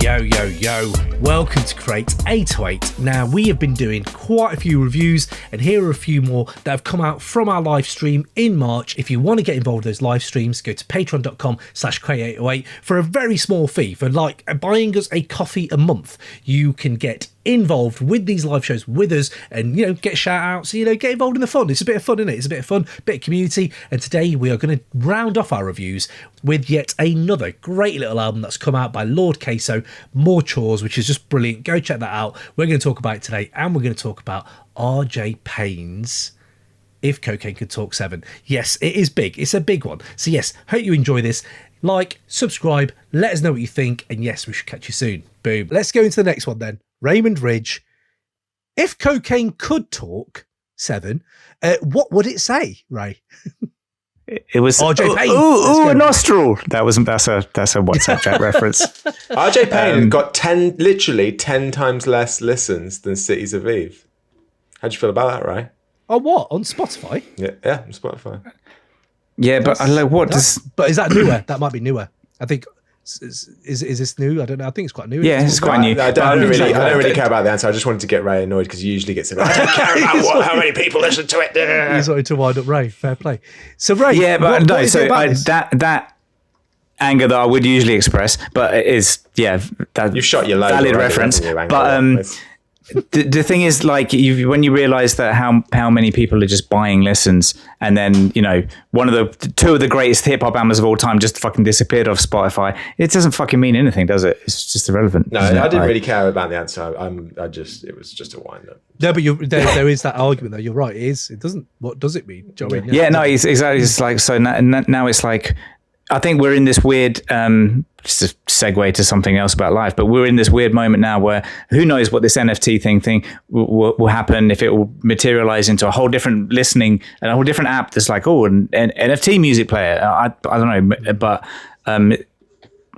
Yo, yo, yo. Welcome to Crate 808. Now, we have been doing quite a few reviews, and here are a few more that have come out from our live stream in March. If you want to get involved in those live streams, go to patreon.com/Crate808 for a very small fee. For like buying us a coffee a month, you can get involved with these live shows with us and, you know, get shout outs, you know, get involved in the fun. It's a bit of fun, isn't it? It's a bit of fun, bit of community. And today we are going to round off our reviews with yet another great little album that's come out by Lord Kayso, MOOR CHORES, which is just brilliant. Go check that out. We're going to talk about it today, and we're going to talk about RJ Payne's If Cocaine Could Talk 7. Yes, it is big. It's a big one. So yes, hope you enjoy this. Like, subscribe, let us know what you think, and yes, we should catch you soon. Boom. Let's go into the next one then. Raymond Ridge. If Cocaine Could Talk 7, what would it say, Ray? It was RJ Payne. A nostril. That's a WhatsApp chat reference. RJ Payne got literally 10 times less listens than Cities of Eve. How do you feel about that, Ray? Oh, what? On Spotify? Yeah, on Spotify. Yeah, but I like what does. But is that newer? That might be newer. I think. Is this new? I don't know. I think it's quite new. Yeah, it's quite new. I don't really care about the answer. I just wanted to get Ray annoyed because he usually gets it. I don't care about how many people listen to it. He's wanted to wind up Ray. Fair play. So Ray, yeah, but what is it about this? that anger that I would usually express, but it is that you shot your load. Valid reference. But the thing is, like, when you realise that how many people are just buying listens, and then, you know, two of the greatest hip hop albums of all time just fucking disappeared off Spotify, it doesn't fucking mean anything, does it? It's just irrelevant. No, I didn't really care about the answer. It was just a wind up. No, but there is that argument though. You're right. It is. It doesn't. What does it mean? Do you know what I mean? Yeah, no, it's exactly. It's like, so now it's like, I think we're in this weird, just a segue to something else about life, but we're in this weird moment now where who knows what this NFT thing will happen, if it will materialize into a whole different listening and a whole different app that's like, oh, an NFT music player. I don't know, but I don't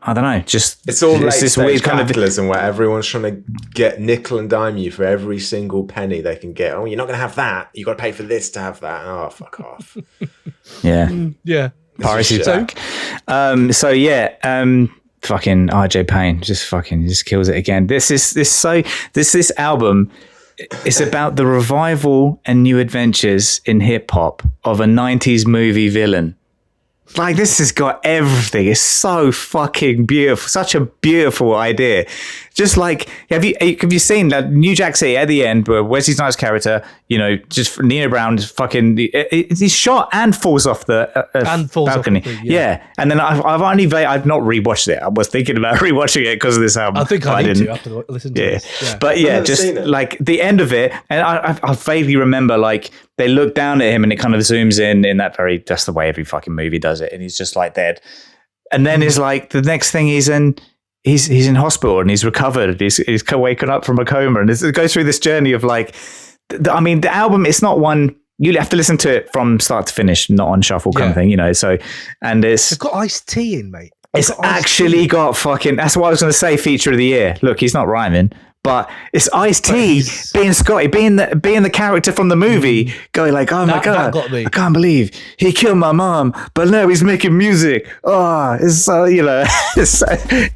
know. Just it's all this weird capitalism where everyone's trying to get nickel and dime you for every single penny they can get. Oh, you're not going to have that. You got to pay for this to have that. Oh, fuck off. Yeah. Yeah. Piracy back. Fucking RJ Payne just kills it again. This album is about the revival and new adventures in hip hop of a 90s movie villain. Like, this has got everything. It's so fucking beautiful. Such a beautiful idea. Just like, have you seen that New Jack City at the end where Wesley Snipes' character, you know, just Nino Brown just fucking, he's shot and falls off the balcony. Yeah. And then I've not rewatched it. I was thinking about rewatching it because of this album. I think I need to after listening to this. Yeah. But yeah, just like the end of it. And I vaguely remember, like, they look down at him and it kind of zooms in that that's the way every fucking movie does it. And he's just like dead. And then it's like the next thing he's in hospital and he's recovered. He's waken up from a coma, and it goes through this journey of like, the album, it's not one, you have to listen to it from start to finish, not on shuffle kind of thing, you know. So, and it's got Ice-T in, mate. It's actually got fucking, that's what I was going to say, feature of the year. Look, he's not rhyming. But it's Ice-T being Scotty, being the character from the movie, going like, oh my God, I can't believe he killed my mom, but now he's making music. Oh, it's so, you know.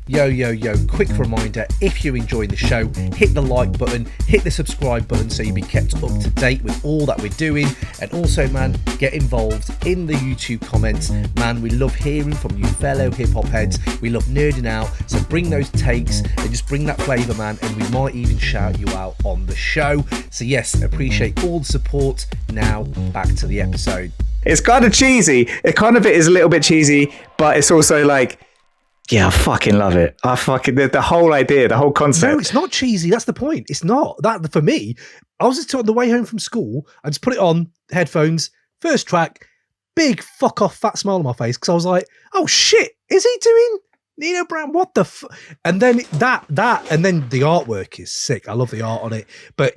Yo, quick reminder, if you're enjoying the show, hit the like button, hit the subscribe button so you'll be kept up to date with all that we're doing. And also, man, get involved in the YouTube comments. Man, we love hearing from you fellow hip-hop heads. We love nerding out. So bring those takes and just bring that flavour, man, and we might even shout you out on the show. So yes, appreciate all the support. Now back to the episode. It's kind of cheesy. It is a little bit cheesy, but it's also like, yeah, I fucking love it. I fucking, the whole idea, the whole concept. No, it's not cheesy. That's the point. It's not. That, for me, I was just on the way home from school. I just put it on, headphones, first track, big fuck off fat smile on my face, because I was like, oh shit, is he doing Nino Brown? What the and then that and then the artwork is sick. I love the art on it. But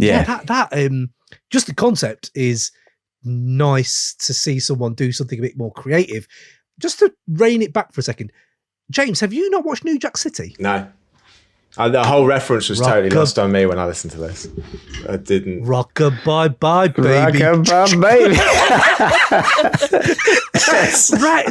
just the concept is nice to see someone do something a bit more creative. Just to rein it back for a second, James, have you not watched New Jack City? No. The whole reference was totally lost on me when I listened to this. I didn't. Rock-a-bye, baby. Rock-a-bye, baby. Right,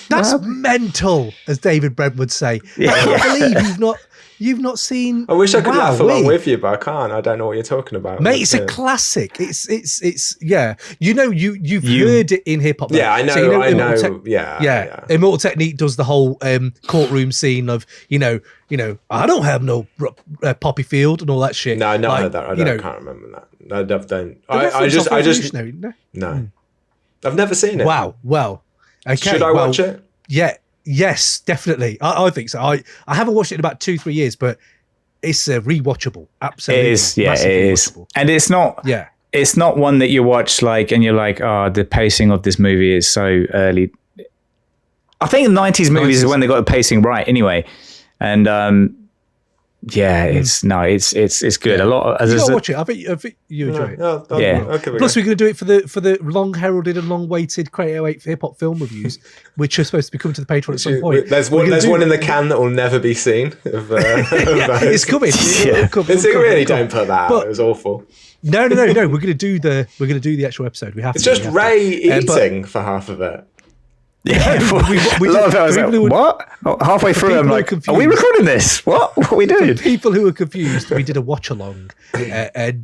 that's mental, as David Brent would say. Yeah. I can't believe you've not seen. I wish I could laugh along with you, but I can't. I don't know what you're talking about. Mate, it's a classic. It's yeah. You've heard it in hip hop. Yeah, I know. So I know. Yeah. Immortal Technique does the whole courtroom scene of I don't have no poppy field and all that shit. No, I not heard that. I can't remember that. I don't. I just no. I've never seen it. Wow. Well, okay. Should I watch it? Yeah. Yes, definitely. I think so. I haven't watched it in about 2-3 years, but it's rewatchable. Absolutely. It is. Yeah, it is. And it's not. Yeah. It's not one that you watch and you're like, oh, the pacing of this movie is so early. I think the 90s movies is when they got the pacing right anyway. And it's good. Yeah. A lot. You gotta watch it. I think you enjoy it. Yeah. Plus, we're going to do it for the long heralded and long waited Crate 808 hip hop film reviews, which are supposed to be coming to the Patreon at some point. There's one in the can that will never be seen. It's coming. Don't put that out. It was awful. No. We're going to do the actual episode. We have. It's just Ray eating for half of it. Yeah, a lot of I was like, what? Halfway through, I'm like, are we recording this? What are we doing? People who are confused, we did a watch along,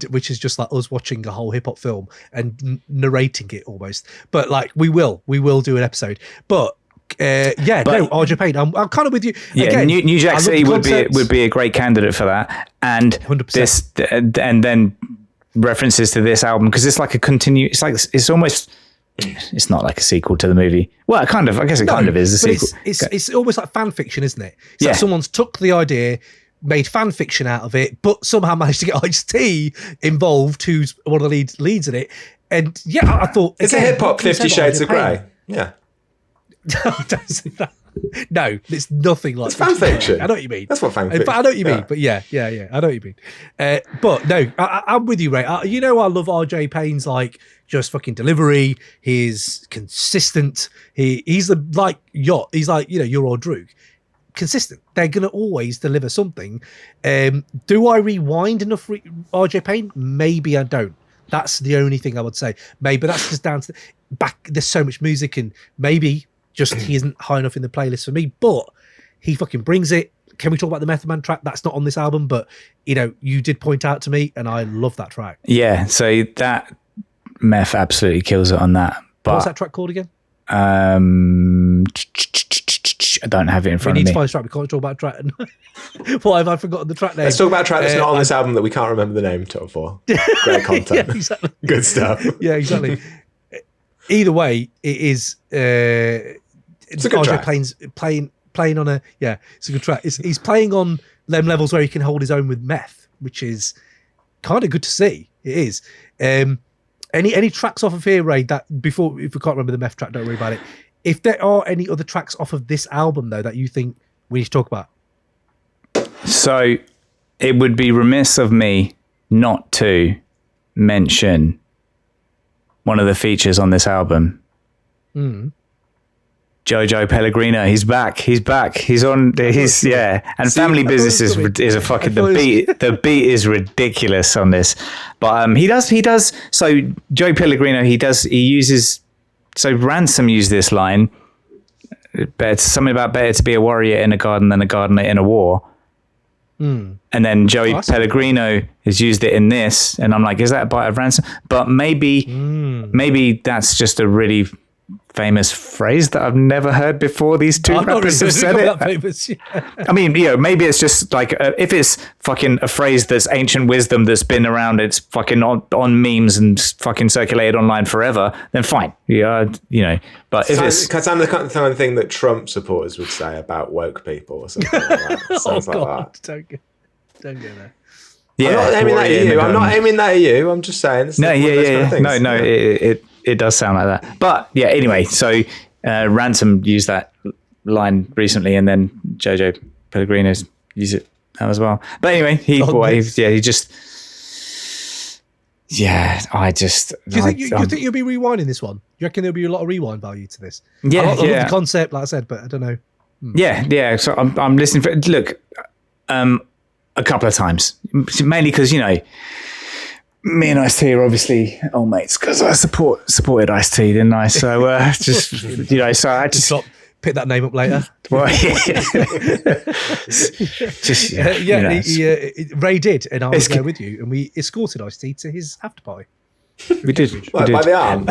which is just like us watching a whole hip hop film and narrating it almost. But like, we will do an episode. But RJ Payne, I'm kind of with you. Yeah, again, New Jack City would be a great candidate for that, and 100%. and then references to this album because it's like a it's almost. It's not like a sequel to the movie. Well, I guess it kind of is a sequel. It's almost like fan fiction, isn't it? It's like someone's took the idea, made fan fiction out of it, but somehow managed to get Ice-T involved, who's one of the leads in it. And I thought it's a hip hop 50 Shades of Grey. Yeah. No, it's nothing like it's fan fiction. I know what you mean. That's what fan fiction. But I know what you mean. But yeah, I know what you mean. But no, I'm with you, Ray. I love RJ Payne's just fucking delivery. He's consistent. He's like you're all Droog. Consistent. They're gonna always deliver something. Do I rewind enough RJ Payne? Maybe I don't. That's the only thing I would say. Maybe that's just down to back. There's so much music, and maybe just he isn't high enough in the playlist for me. But he fucking brings it. Can we talk about the Method Man track? That's not on this album, but you did point out to me, and I love that track. Yeah. So that Meth absolutely kills it on that. But what's that track called again? I don't have it in front of me. We need to find a track. We can't talk about track. Why have I forgotten the track name? Let's talk about a track that's not on this album that we can't remember the name for. Great content. Yeah, exactly. Good stuff. Yeah, exactly. Either way, it is. It's a good track. Playing on it's a good track. He's playing on them levels where he can hold his own with Meth, which is kind of good to see. It is. Any tracks off of here, Ray? That if we can't remember the Meth track, don't worry about it. If there are any other tracks off of this album though that you think we need to talk about, so it would be remiss of me not to mention one of the features on this album. Jojo Pellegrino, he's back. He's on. And Family Business is a fucking the beat is ridiculous on this, but he does. So Joe Pellegrino, he uses. So Ransom used this line. Something about better to be a warrior in a garden than a gardener in a war. And then Joey Pellegrino has used it in this, and I'm like, is that a bite of Ransom? But maybe that's just a really famous phrase that I've never heard before. These two rappers have said it. I mean, maybe it's just like if it's fucking a phrase that's ancient wisdom that's been around, it's fucking on memes and fucking circulated online forever, then fine. But if it's kind of the kind of thing that Trump supporters would say about woke people or something like that. Sounds like that. Don't go there. Yeah, I'm not aiming that at you. I'm not aiming that at you. I'm just saying. No, it does sound like that. But yeah, anyway, so Ransom used that line recently, and then Jojo Pellegrino's used it now as well. But anyway, I just. Do you think you'll be rewinding this one? Do you reckon there'll be a lot of rewind value to this? Yeah, I love the concept, like I said, but I don't know. Yeah. So I'm listening for. Look, A couple of times, mainly because, you know, me and Ice-T are obviously old mates because I supported Ice-T, didn't I? So just, you know, so I just pick that name up later. Well, just you know, Ray did, and I was there with you, and we escorted Ice-T to his after party. We did. What, by the arm?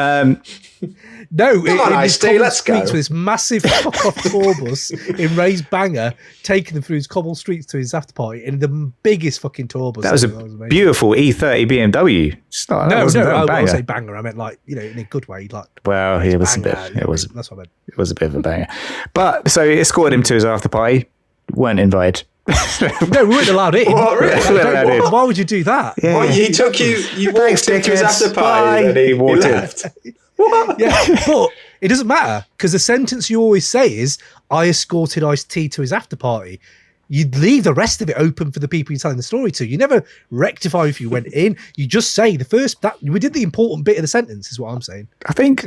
No, Come on, Ice-T, let's go. With this massive fuck-off tour bus in Ray's banger, taking them through his cobble streets to his after party in the biggest fucking tour bus. That was a beautiful E30 BMW. I would say banger. I meant like, you know, in a good way. Like, well, it was banger, a bit. It was. That's what I meant. It was a bit of a banger. But so he escorted him to his after party. Weren't invited. No, we weren't allowed in. What, really? Why would you do that? Yeah. Well, he took you. You walked into his after party, and he left. What? Yeah, but it doesn't matter because the sentence you always say is, "I escorted Ice-T to his after party." You'd leave the rest of it open for the people you're telling the story to. You never rectify if you went in. You just say the first. That we did the important bit of the sentence, is what I'm saying. I think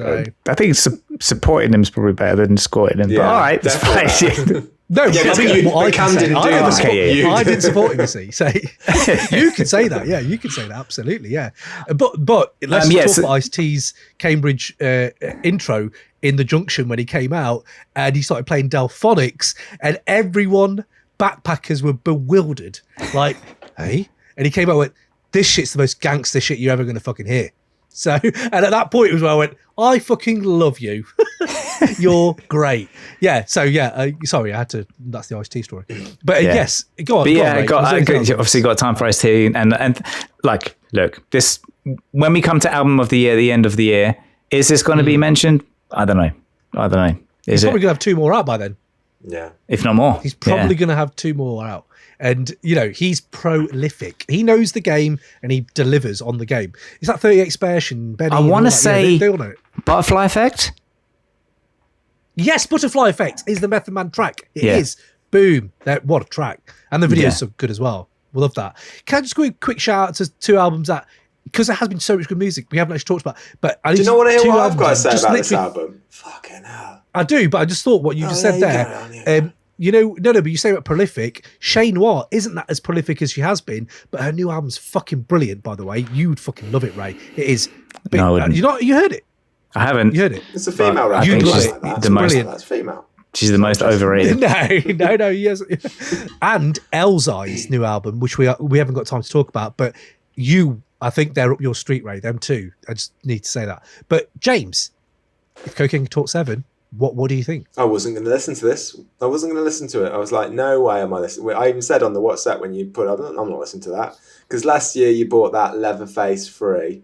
supporting him is probably better than escorting him. Yeah, but all right, that's fine. No, yeah, I mean, what Cam didn't do that. I didn't support him. You see, so you can say that. Yeah, you can say that. Absolutely. Yeah, but let's talk about Ice-T's Cambridge intro in the Junction when he came out and he started playing Delphonics, and everyone, backpackers, were bewildered. Like, hey, and he came out and went, "This shit's the most gangster shit you're ever going to fucking hear." So, and at that point, it was where I went, "I fucking love you. You're great." Yeah. So, yeah. Sorry, I had to. That's the Ice-T story. But yes, go on. But yeah, obviously got time for Ice-T, and like, look, this when we come to album of the year, the end of the year, is this going to be mentioned? I don't know. He's probably going to have 2 more out by then. Yeah, if not more. He's probably going to have 2 more out. And, you know, he's prolific. He knows the game and he delivers on the game. Is that 38 Special, Benny? I want to say they all know it. Butterfly Effect? Yes, Butterfly Effect is the Method Man track. It is. Boom. What a track. And the video's so good as well. We love that. Can I just go a quick shout out to 2 albums that, because there has been so much good music we haven't actually talked about. But I do you not want to hear what I've got to say about this album? Fucking hell. I do, but I just thought what you just said there. You know, no, but you say about prolific. Shay Noir isn't that as prolific as she has been, but her new album's fucking brilliant, by the way. You'd fucking love it, Ray. It is. But, no, you heard it? I haven't. You heard it? It's a female rapper. I think she's the most. That's female. She's the most overrated. No, yes. And Elzai's new album, which we haven't got time to talk about, but I think they're up your street, Ray. Them too. I just need to say that. But James, if Cocaine Talk 7. What do you think? I wasn't going to listen to this. I wasn't going to listen to it. I was like, no way am I listening. I even said on the WhatsApp when you put up, I'm not listening to that. Because last year you bought that Leatherface free.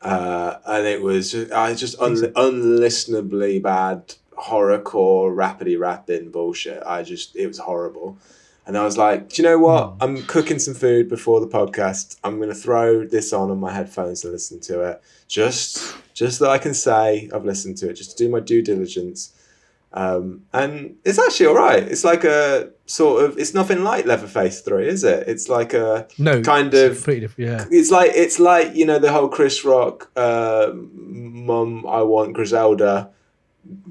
And it was just unlistenably bad horrorcore, rapidy rapping bullshit. It was horrible. And I was like, do you know what? I'm cooking some food before the podcast. I'm going to throw this on my headphones and listen to it. Just that I can say I've listened to it, just to do my due diligence. And it's actually all right. It's like a sort of, it's nothing like Leatherface 3, is it? It's like a kind of, pretty different, yeah. It's like, you know, the whole Chris Rock, Mum, I want Griselda,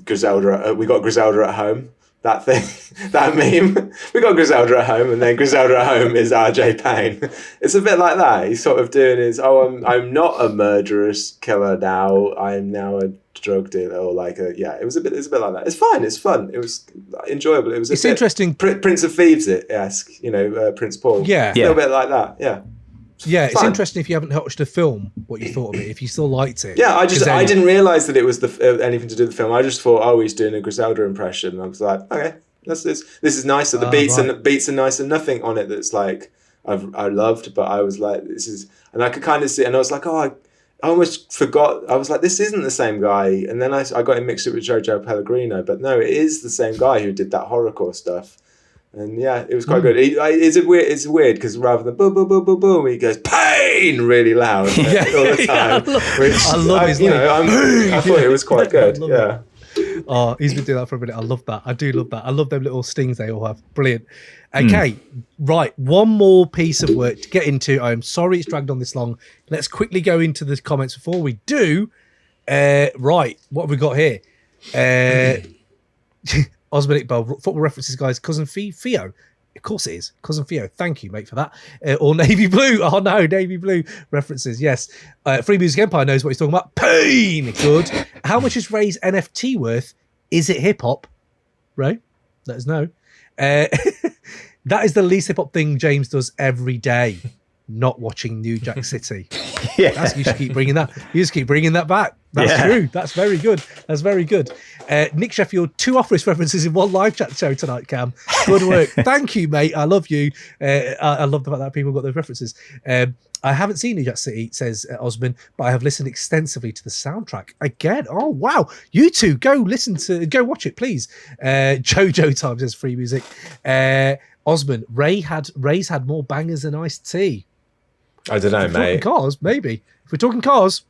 we got Griselda at home. That thing, that meme. We got Griselda at home, and then Griselda at home is RJ Payne. It's a bit like that. He's sort of doing his, I'm not a murderous killer now. I'm now a drug dealer, or like it was a bit like that. It's fine. It's fun. It was enjoyable. It's interesting. Prince of Thieves-esque, you know, Prince Paul. Yeah. A little bit like that. Yeah. Yeah, it's interesting if you haven't watched the film, what you thought of it, if you still liked it. Yeah, I didn't realise that it was anything to do with the film. I just thought, he's doing a Griselda impression. And I was like, okay, this is nicer. The beats are nice, and nothing on it that's like I loved, but I was like, this is, and I could kind of see, and I was like, I almost forgot. I was like, this isn't the same guy, and then I got him mixed up with Jojo Pellegrino, but no, it is the same guy who did that horrorcore stuff. And yeah, it was quite good. It's weird because rather than boom, boom, boom, boom, boom, he goes pain really loud all the time. I love his. I thought it was quite good. Yeah. Oh, he's been doing that for a minute. I love that. I do love that. I love them little stings they all have. Brilliant. Okay, right. One more piece of work to get into. I'm sorry it's dragged on this long. Let's quickly go into the comments before we do. Right, what have we got here? Osmanic Bell, football references, guys. Cousin Theo. Of course it is. Cousin Theo. Thank you, mate, for that. Or Navy Blue. Oh, no. Navy Blue references. Yes. Free Music Empire knows what he's talking about. Payne. Good. How much is Ray's NFT worth? Is it hip-hop? Ray, let us know. That is the least hip-hop thing James does every day. Not watching New Jack City. You should keep bringing that. You just keep bringing that back. That's true. That's very good. That's very good. Nick Sheffield, 2 Office references in one live chat show tonight, Cam. Good work. Thank you, mate. I love you. I love the fact that people got those references. I haven't seen New Jack City, says Osman, but I have listened extensively to the soundtrack. Again, oh, wow. You two, go watch it, please. Jojo Time says Free Music. Osman, Ray's had more bangers than Ice-T. I don't know, mate. Cars, maybe. If we're talking cars,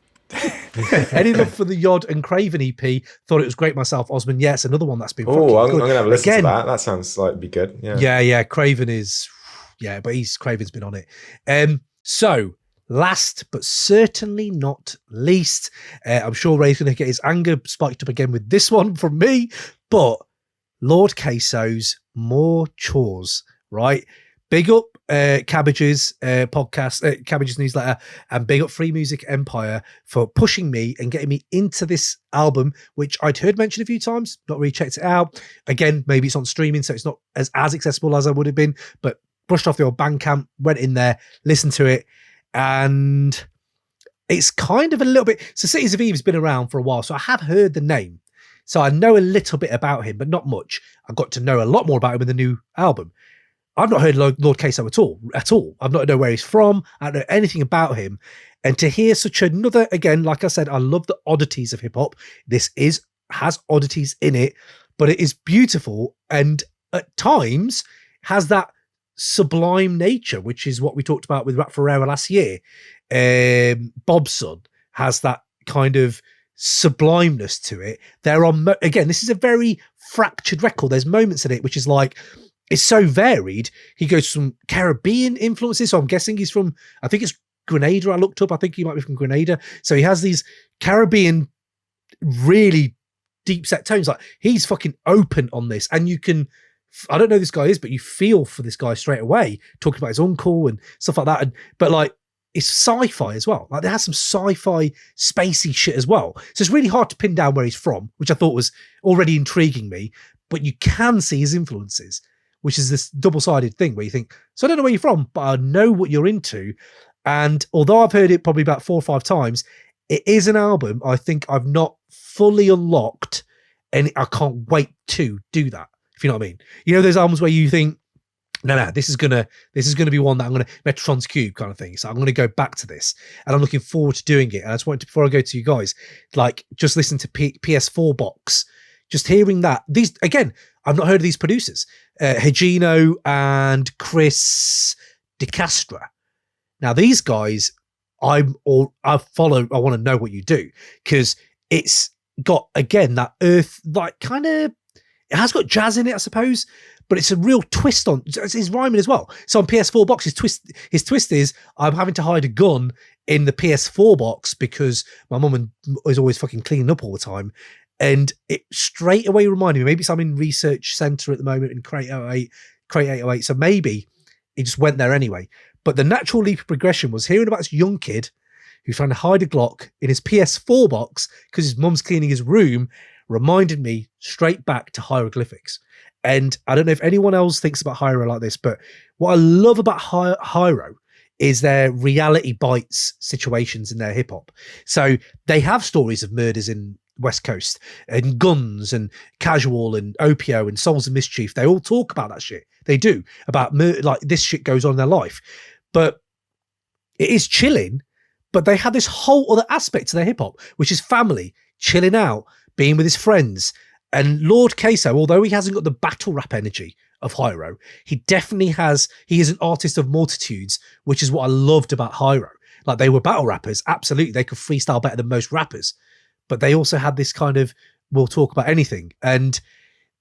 any love for the Yod and Craven EP? Thought it was great myself, Osman. Yes, another one that's been. Oh, I'm going to have a listen to that. That sounds like it'd be good. Yeah. Craven is, but Craven's been on it. So last but certainly not least, I'm sure Ray's going to get his anger spiked up again with this one from me, but Lord Kayso's MOOR CHORES, right? Big up Cabbage's podcast, Cabbage's newsletter, and big up Free Music Empire for pushing me and getting me into this album, which I'd heard mentioned a few times, not really checked it out. Again, maybe it's on streaming, so it's not as accessible as I would have been, but brushed off the old Bandcamp, went in there, listened to it, and it's kind of a little bit... So Cities of Eve has been around for a while, so I have heard the name. So I know a little bit about him, but not much. I got to know a lot more about him in the new album. I've not heard Lord Kayso at all. I've not know where he's from. I don't know anything about him. And to hear such another, again, like I said, I love the oddities of hip hop. This has oddities in it, but it is beautiful and at times has that sublime nature, which is what we talked about with Rap Ferreira last year. Bob's Son has that kind of sublimeness to it. There are again, this is a very fractured record. There's moments in it which is like, it's so varied. He goes from Caribbean influences, so I'm guessing he's from, I think it's Grenada. I looked up, I think he might be from Grenada. So he has these Caribbean really deep set tones. Like, he's fucking open on this, and you can, I don't know who this guy is, but you feel for this guy straight away, talking about his uncle and stuff like that. But like, it's sci-fi as well. Like, there has some sci-fi spacey shit as well. So it's really hard to pin down where he's from, which I thought was already intriguing me, but you can see his influences, which is this double-sided thing where you think, so I don't know where you're from, but I know what you're into. And although I've heard it probably about 4 or 5 times, it is an album I think I've not fully unlocked, and I can't wait to do that, if you know what I mean. You know those albums where you think, no, this is gonna be one that I'm gonna, Metatron's Cube kind of thing. So I'm gonna go back to this, and I'm looking forward to doing it. And I just wanted to, before I go to you guys, like, just listen to PS4 Box, just hearing that. These, again, I've not heard of these producers, Higino and Chris DeCastra. Now these guys, I follow. I want to know what you do, because it's got, again, that earth, like, kind of, it has got jazz in it, I suppose, but it's a real twist on, it's rhyming as well. So on PS4 Box, his twist is, I'm having to hide a gun in the PS4 box because my mum is always fucking cleaning up all the time. And it straight away reminded me, maybe it's I'm in research center at the moment in Crate 808. So maybe it just went there anyway. But the natural leap of progression was hearing about this young kid who's trying to hide a Glock in his PS4 box because his mum's cleaning his room, reminded me straight back to hieroglyphics. And I don't know if anyone else thinks about Hyro like this, but what I love about Hyro is their reality bites situations in their hip hop. So they have stories of murders in West Coast and guns and casual and opio and souls of mischief. They all talk about that shit. They do, about like, this shit goes on in their life. But it is chilling, but they have this whole other aspect to their hip hop, which is family, chilling out, being with his friends. And Lord Kayso, although he hasn't got the battle rap energy of Hyro, he definitely has, he is an artist of multitudes, which is what I loved about Hyro. Like, they were battle rappers, absolutely. They could freestyle better than most rappers, but they also had this kind of, we'll talk about anything. And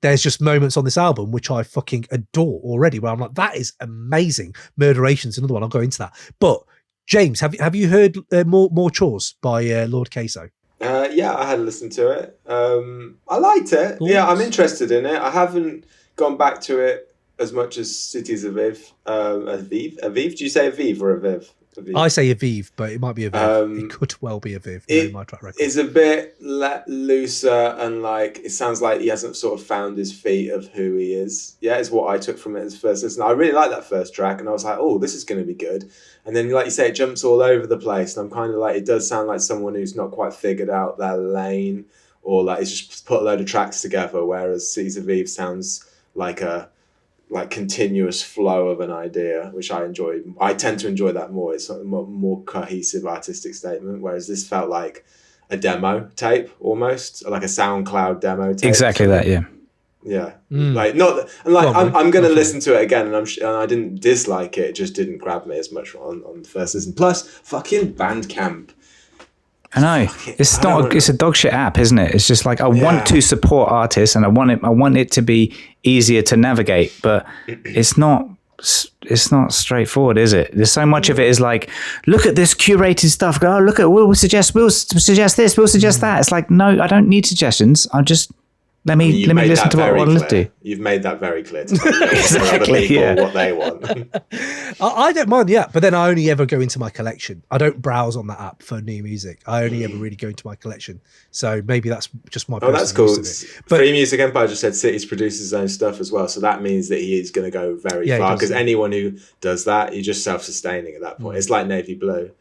there's just moments on this album which I fucking adore already, where I'm like, that is amazing. Murderation's another one. I'll go into that. But James, have you heard MOOR CHORES by Lord Kayso? Yeah, I had listened to it. I liked it. Yeah, I'm interested in it. I haven't gone back to it as much as Cities Aviv. Aviv? Do you say Aviv or Aviv? Aviv. I say Aviv, but it might be Aviv. It could well be Aviv. Knowing my track record. It's a bit looser, and like it sounds like he hasn't sort of found his feet of who he is. Yeah, is what I took from it as first listen. I really like that first track, and I was like, oh, this is going to be good. And then, like you say, it jumps all over the place, and I'm kind of like, it does sound like someone who's not quite figured out their lane, or like it's just put a load of tracks together. Whereas Cities Aviv sounds like a continuous flow of an idea, which I enjoy. I tend to enjoy that more. It's a more cohesive artistic statement, whereas this felt like a demo tape almost, like a SoundCloud demo tape. Exactly that, yeah. Yeah, like not, and like I'm going to listen to it again, and I didn't dislike it. It just didn't grab me as much on the first listen. Plus, fucking Bandcamp. I know it's a dog shit app, isn't it? It's just like I want to support artists, and I want it to be easier to navigate, but it's not straightforward, is it? There's so much of it is like, look at this curated stuff. Go, look at we'll suggest this, we'll suggest that. It's like, no, I don't need suggestions. I'll just let me listen to what I want to listen to. You've made that very clear to me. Exactly, what they want. I don't mind, but then I only ever go into my collection. I don't browse on that app for new music. I only ever really go into my collection. So maybe that's just my that's cool. But Free Music Empire just said Cities produces his own stuff as well. So that means that he is going to go very far, because anyone who does that, you're just self-sustaining at that point. It's like Navy Blue.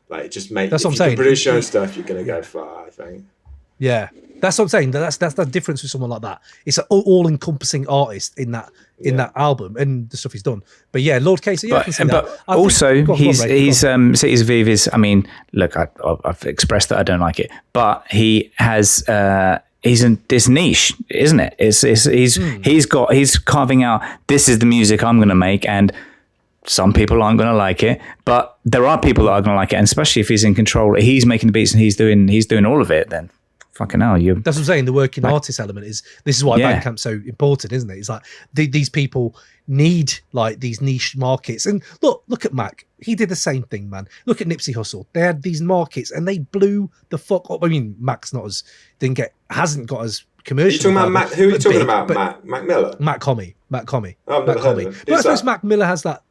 Like, just make, that's if what I'm you saying. Can produce your own stuff, you're going to go far, I think. Yeah. That's what I'm saying. That's the difference with someone like that. It's an all-encompassing artist in that album and the stuff he's done. But yeah, Lord Kayso, I can see that. But also, he's Cities Aviv is. I mean, look, I've expressed that I don't like it, but he has. He's in this niche, isn't it? He's carving out. This is the music I'm going to make, and some people aren't going to like it, but there are people that are going to like it, and especially if he's in control, he's making the beats and he's doing all of it. Then. Fucking hell, that's what I'm saying. The working artist element is why Bandcamp's so important, isn't it? It's like these people need like these niche markets. And look at Mac. He did the same thing, man. Look at Nipsey Hussle. They had these markets and they blew the fuck up. I mean, Mac's hasn't got as commercial. Are you talking about Mac? Who are you talking about? Mac Miller? Matt Comey. Matt Comey. Oh, Matt Comey. But I suppose Mac Miller has that.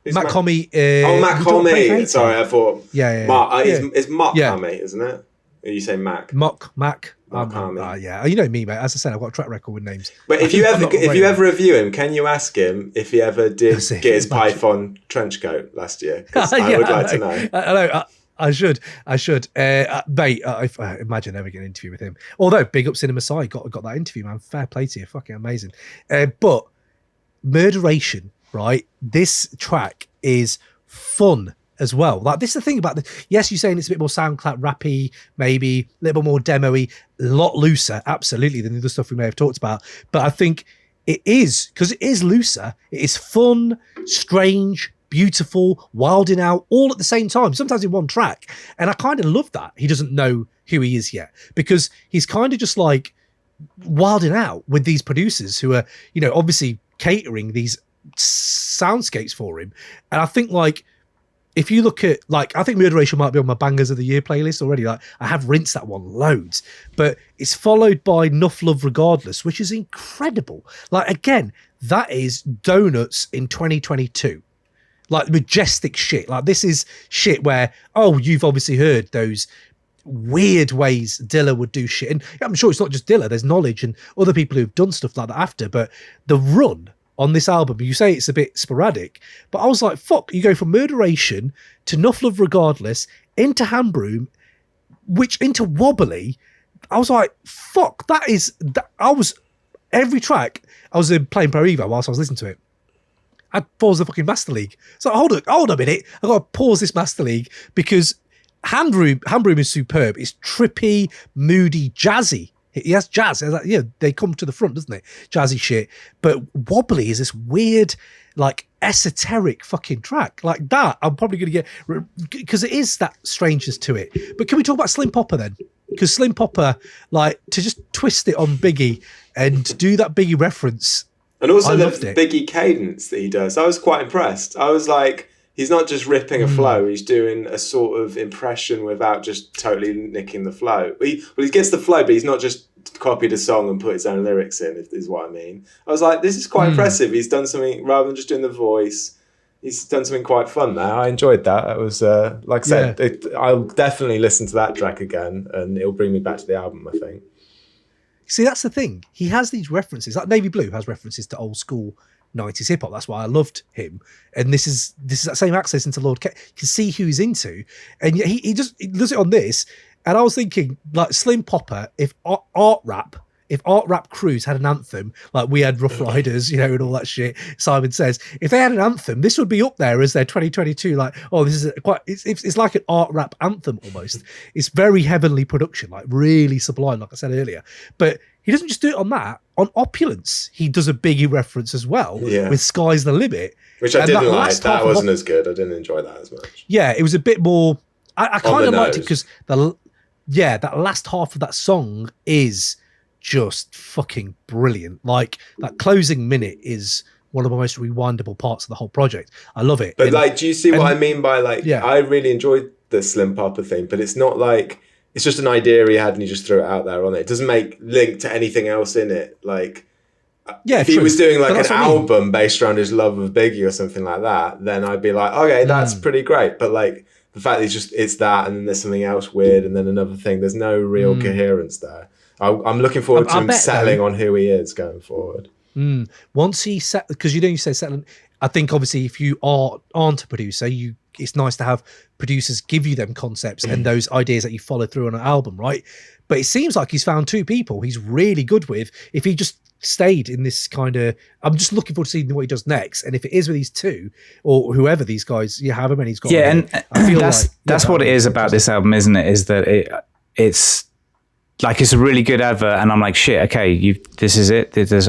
Matt Comey. Matt Comey. Sorry, I thought. Yeah. It's Mark Comey, isn't it? You say Mac. Mac. Yeah, you know me, mate. As I said, I've got a track record with names. But if you ever review him, can you ask him if he ever did get his Python trench coat last year? Because I would like to know. I know. I should. Mate, I imagine never get an interview with him. Although, big up Cinema Side, got that interview, man. Fair play to you. Fucking amazing. But Murderation, right? This track is fun as well. Like, this is the thing about this. Yes, you're saying it's a bit more SoundCloud rappy, maybe a little bit more demo-y, a lot looser, absolutely, than the other stuff we may have talked about. But I think it is, because it is looser, it is fun, strange, beautiful, wilding out, all at the same time, sometimes in one track. And I kind of love that he doesn't know who he is yet, because he's kind of just like wilding out with these producers who are, obviously catering these soundscapes for him. And I think, like, if you look at, like, I think Murderation might be on my Bangers of the Year playlist already. Like, I have rinsed that one loads. But it's followed by Nuff Love Regardless, which is incredible. Like, again, that is donuts in 2022. Like, majestic shit. Like, this is shit where, you've obviously heard those weird ways Dilla would do shit. And I'm sure it's not just Dilla. There's Knowledge and other people who've done stuff like that after. But the run on this album, you say it's a bit sporadic, but I was like, fuck, you go from Murderation to Nuff Love Regardless into Handbroom, which into Wobbly. I was like, fuck, every track, I was playing Pro Evo whilst I was listening to it. I'd pause the fucking Master League. So hold on a minute, I've got to pause this Master League, because Handbroom is superb. It's trippy, moody, jazzy. He has jazz. They come to the front, doesn't it? Jazzy shit. But Wobbly is this weird, like, esoteric fucking track. Like that, I'm probably going to get... Because it is that strangeness to it. But can we talk about Slim Popper then? Because Slim Popper, like, to just twist it on Biggie and do that Biggie reference... And also the Biggie cadence that he does. I was quite impressed. I was like... He's not just ripping a flow, he's doing a sort of impression without just totally nicking the flow. He gets the flow, but he's not just copied a song and put his own lyrics in, is what I mean. I was like, this is quite impressive. He's done something, rather than just doing the voice, he's done something quite fun there. I enjoyed that. It was, like I said, I'll definitely listen to that track again, and it'll bring me back to the album, I think. See, that's the thing. He has these references. Like Navy Blue has references to old school 90s hip hop. That's why I loved him. And this is that same access into Lord Kayso. You can see who he's into. And yet he does it on this. And I was thinking, like Slim Popper, if Art Rap Cruise had an anthem, like we had Rough Riders, and all that shit, Simon Says, if they had an anthem, this would be up there as their 2022, like, oh, this is it's like an art rap anthem almost. It's very heavenly production, like really sublime, like I said earlier. But he doesn't just do it on that. On Opulence, he does a Biggie reference as well with Sky's the Limit. Which I didn't like. That wasn't as good. I didn't enjoy that as much. Yeah, it was a bit more... I kind of liked it because that last half of that song is just fucking brilliant. Like, that closing minute is one of the most rewindable parts of the whole project. I love it. But do you see what I mean by I really enjoyed the Slim Popper thing, but it's not like... It's just an idea he had and he just threw it out there on it. It doesn't make link to anything else in it. Like, if he was doing like an album based around his love of Biggie or something like that, then I'd be like, okay, that's pretty great. But like the fact that it's that and then there's something else weird and then another thing, there's no real coherence there. I'm looking forward to him settling on who he is going forward. Once he set, because you say settling, I think obviously if you aren't a producer, it's nice to have producers give you them concepts and those ideas that you follow through on an album, right? But it seems like he's found two people he's really good with. If he just stayed in this kind of... I'm just looking forward to seeing what he does next. And if it is with these two, or whoever these guys, however many he's got... Yeah, and I feel that's what it is about this album, isn't it? Is that it's... Like, it's a really good advert, and I'm like, shit, okay, this is it. It's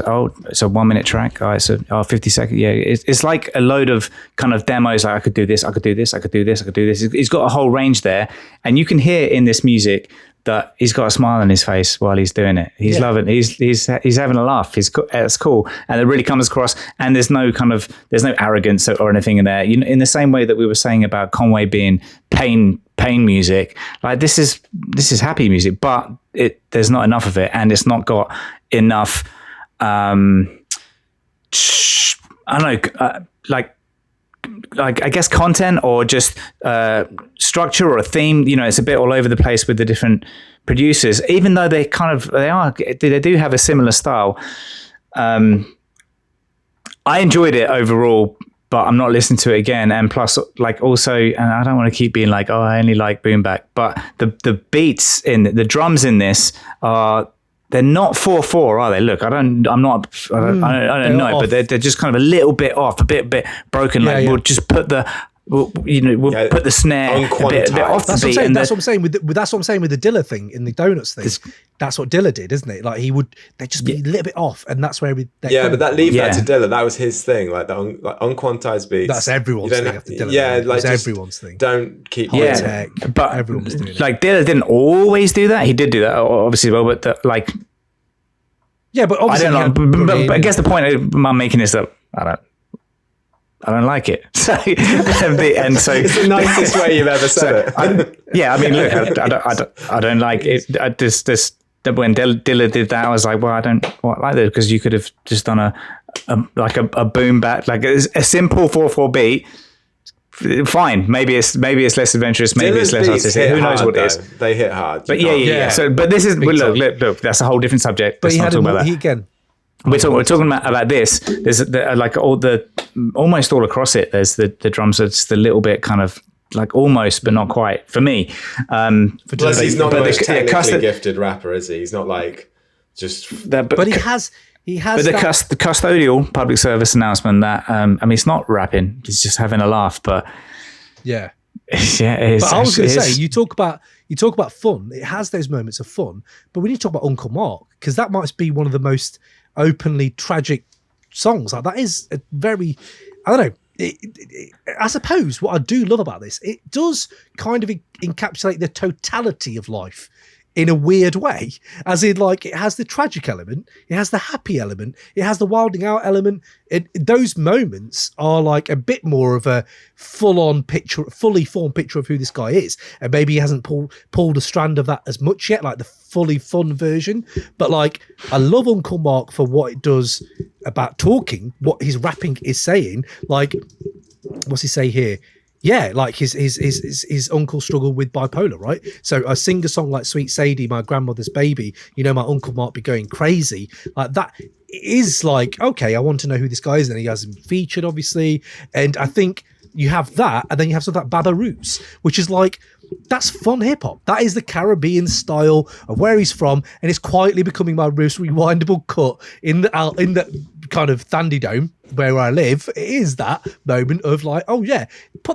a 1 minute track. Oh, it's 50 seconds. Yeah, it's like a load of kind of demos. Like, I could do this, I could do this, I could do this, I could do this. He's got a whole range there, and you can hear in this music that he's got a smile on his face while he's doing it. He's loving it. He's having a laugh. It's cool, and it really comes across. And there's no arrogance or anything in there. In the same way that we were saying about Conway being pain music, like this is happy music, but there's not enough of it, and it's not got enough. I don't know, like I guess content or just structure or a theme. It's a bit all over the place with the different producers, even though they do have a similar style. I enjoyed it overall, but I'm not listening to it again. And plus, like, also, and I don't want to keep being like, oh, I only like boom bap, but the beats the drums in this they're not 4/4, are they? Look, I don't know, but they're just kind of a little bit off, a bit broken. We'll just put put the snare a bit off the beat. That's what I'm saying with the Dilla thing in the Donuts thing. That's what Dilla did, isn't it? Like they'd just be a little bit off, and that's where but that to Dilla. That was his thing, like the unquantized beats. That's everyone's thing after Dilla. Yeah, like everyone's thing. Don't keep tech, but everyone was doing it. Like Dilla didn't always do that. He did do that, obviously, well, but yeah, but obviously, but I guess the point I'm making is that I don't like it. So, and so it's the nicest way you've ever said it. Look, I don't like it. When Dilla did that, I was like, well, I don't like that, because you could have just done a boom bap, like a simple 4/4 beat. Fine, maybe it's less adventurous, maybe it's less artistic. Who knows what it is? They hit hard. But yeah. So, but this is look. That's a whole different subject. But let's not talk about that again. We're talking about this. There's like almost all across it. There's the drums are just a little bit kind of like almost, but not quite for me. Plus, he's not the most technically gifted rapper, is he? He's not like just. But he has. But the custodial public service announcement that it's not rapping. It's just having a laugh. But yeah. Yeah, it is. But I was going to say, you talk about fun. It has those moments of fun, but we need to talk about Uncle Mark, because that might be one of the most openly tragic songs. Like, that is a very, I don't know. I suppose what I do love about this, it does kind of encapsulate the totality of life in a weird way, as in like it has the tragic element, it has the happy element, it has the wilding out element. Those moments are like a bit more of a full-on picture, fully formed picture of who this guy is, and maybe he hasn't pulled a strand of that as much yet, like the fully fun version. But like, I love Uncle Mark for what it does about talking, what his rapping is saying. Like, what's he say here? Yeah, like his uncle struggled with bipolar, right? So I sing a song like Sweet Sadie, my grandmother's baby, you know, my uncle might be going crazy. Like that is like, okay, I want to know who this guy is. And he has him featured, obviously. And I think you have that, and then you have something like Baba Roots, which is like, that's fun hip hop. That is the Caribbean style of where he's from, and it's quietly becoming my most rewindable cut in the kind of Thandy Dome where I live. It is that moment of like, oh yeah,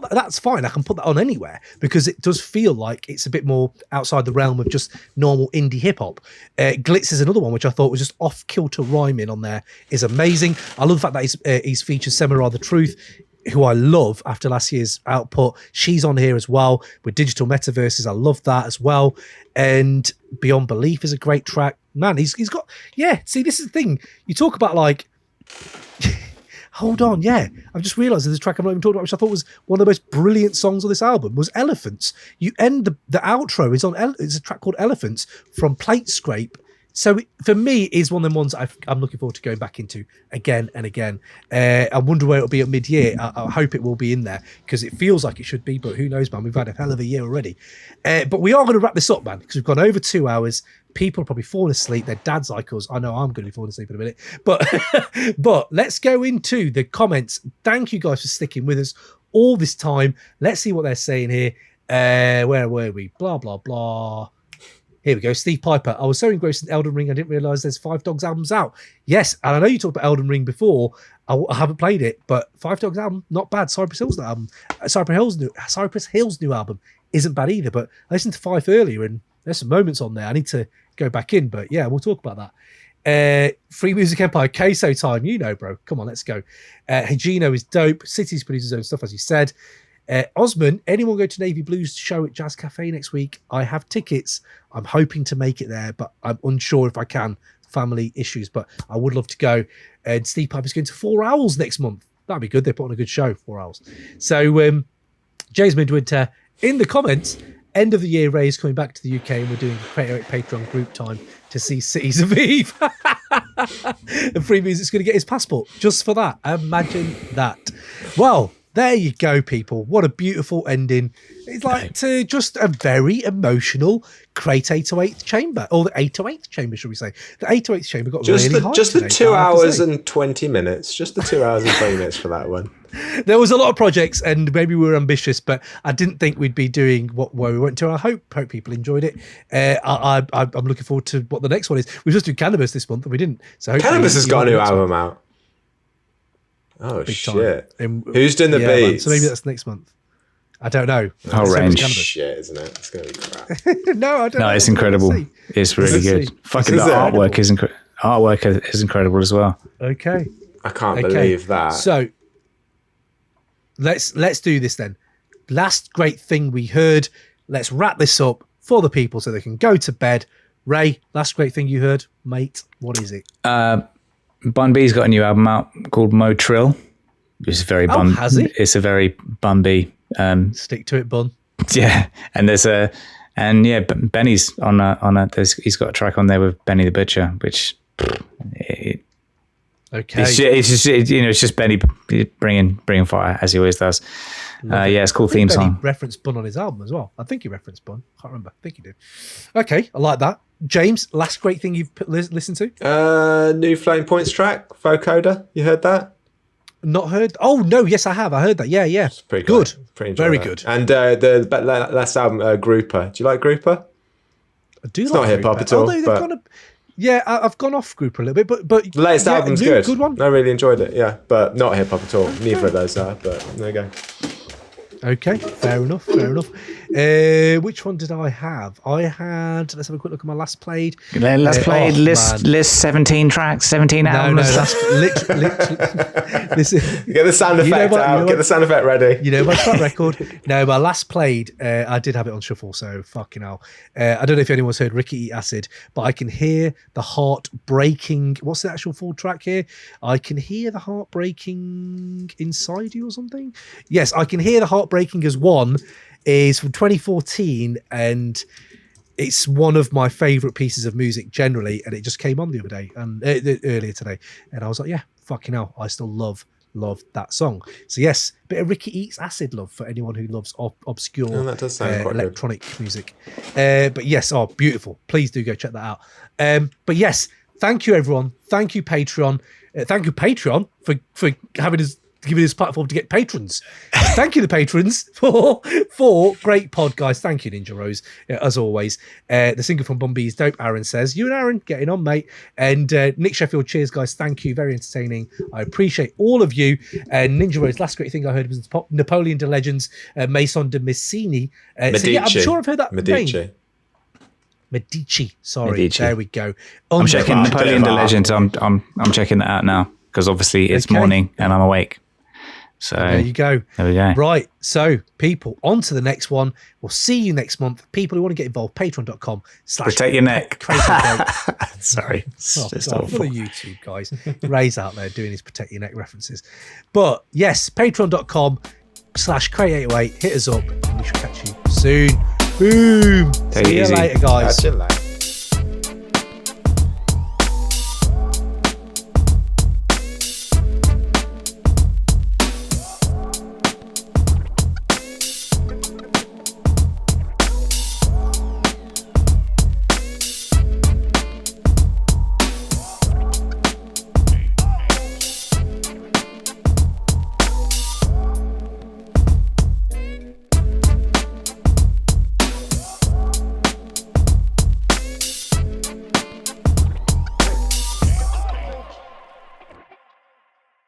that's fine. I can put that on anywhere, because it does feel like it's a bit more outside the realm of just normal indie hip hop. Glitz is another one which I thought was just off kilter rhyming on there is amazing. I love the fact that he's featured Semara the Truth, who I love after last year's output. She's on here as well with Digital Metaverses. I love that as well. And Beyond Belief is a great track. Man, he's got, yeah, see, this is the thing. You talk about like, hold on, yeah. I've just realised there's a track I'm not even talking about, which I thought was one of the most brilliant songs on this album, was Elephants. You end the outro is on, it's a track called Elephants from Plate Scrape. So for me, it is one of them ones I'm looking forward to going back into again and again. I wonder where it'll be at mid-year. I hope it will be in there, because it feels like it should be, but who knows, man? We've had a hell of a year already. But we are going to wrap this up, man, because we've gone over 2 hours. People are probably falling asleep. Their dad's like us. I know I'm going to be falling asleep in a minute. But let's go into the comments. Thank you guys for sticking with us all this time. Let's see what they're saying here. Where were we? Blah, blah, blah. Here we go. Steve Piper. I was so engrossed in Elden Ring, I didn't realise there's 5 Dogs albums out. Yes, and I know you talked about Elden Ring before. I haven't played it, but 5 Dogs album, not bad. Cypress Hill's new album isn't bad either. But I listened to 5 earlier, and there's some moments on there. I need to go back in, but yeah, we'll talk about that. Free Music Empire, Kayso time. You know, bro. Come on, let's go. Higino is dope. City's produces his own stuff, as you said. Osman, anyone go to Navy Blues show at Jazz Cafe next week? I have tickets. I'm hoping to make it there, but I'm unsure if I can. Family issues, but I would love to go. And Steve Piper's going to 4 Owls next month. That'd be good. They put on a good show, 4 Owls. So, James Midwinter in the comments. End of the year, Ray is coming back to the UK, and we're doing a Patreon group time to see Cities of Eve. And Free Music's going to get his passport just for that. Imagine that. Well, there you go, people. What a beautiful ending. It's like to just a very emotional Crate 808th chamber, or the 808th chamber, should we say. The 808th chamber got really high Just today, the 2 hours and 20 minutes. Just the 2 hours and 20 minutes for that one. There was a lot of projects, and maybe we were ambitious, but I didn't think we'd be doing where we went to. I hope people enjoyed it. I'm looking forward to what the next one is. We just did Cannabis this month, and we didn't. So Cannabis has got a new album out. Oh, shit. Who's doing the beats? Man, so maybe that's next month. I don't know. Oh, range. Shit, isn't it? It's going to be crap. No, I don't know. No, it's incredible. It's really good. Fucking the artwork is incredible as well. Okay. I can't believe that. So let's do this then. Last great thing we heard. Let's wrap this up for the people so they can go to bed. Ray, last great thing you heard, mate. What is it? Bun B's got a new album out called Mo Trill. It's very has he? It's a very Bun B. Stick to it, Bun. Yeah, and Benny's on a. He's got a track on there with Benny the Butcher, which. Okay. It's just Benny bringing fire as he always does. It's a cool theme song. Benny referenced Bun on his album as well. I think he referenced Bun. Can't remember. I think he did. Okay, I like that. James, last great thing you've listened to? New Flame Points track, Vocoder. You heard that? Not heard. Oh no, yes I have. I heard that. Yeah. It's pretty good. Very that. good. And the last album, Grouper. Do you like Grouper? I do. It's like not hip hop at all. I've gone off Grouper a little bit, but the latest album's good. Good one. I really enjoyed it. Yeah, but not hip hop at all. Neither of those are. But there you go. Okay, fair enough. Which one did I have? Let's have a quick look at my last played. List 17 tracks, 17 albums. No, that's literally. Get the sound effect out. Get the sound effect ready. You know my track record. No, my last played, I did have it on shuffle, so fucking hell. I don't know if anyone's heard Ricky Eat Acid, but I can hear the heart breaking. What's the actual full track here? I can hear the heart breaking inside you or something. Yes, I can hear the heart breaking as one is from 2014, and it's one of my favorite pieces of music generally, and it just came on the other day and earlier today, and I was like, yeah, fucking hell, I still love that song. So yes, bit of Ricky Eats Acid love for anyone who loves obscure that does sound quite electronic music. But yes, beautiful, please do go check that out. But yes, thank you everyone, thank you Patreon, for giving us platform to get patrons. Thank you, the patrons, for great pod, guys. Thank you, Ninja Rose, as always. The singer from Bumby is dope, Aaron says. You and Aaron, getting on, mate. And Nick Sheffield, cheers, guys. Thank you. Very entertaining. I appreciate all of you. And Ninja Rose, last great thing I heard was Napoleon de Legends, Maison de Messini. So yeah, I'm sure I've heard that name. Medici. Sorry. There we go. I'm checking Napoleon de Legends. I'm checking that out now because obviously it's morning and I'm awake. So there you go. There we go. Right. So people, on to the next one. We'll see you next month. People who want to get involved, patreon.com/ protect your neck. Sorry. Oh, God, what are YouTube guys? Ray's out there doing his protect your neck references. But yes, patreon.com/ Crate808. Hit us up and we shall catch you soon. Boom. See you later, guys. Catch you later.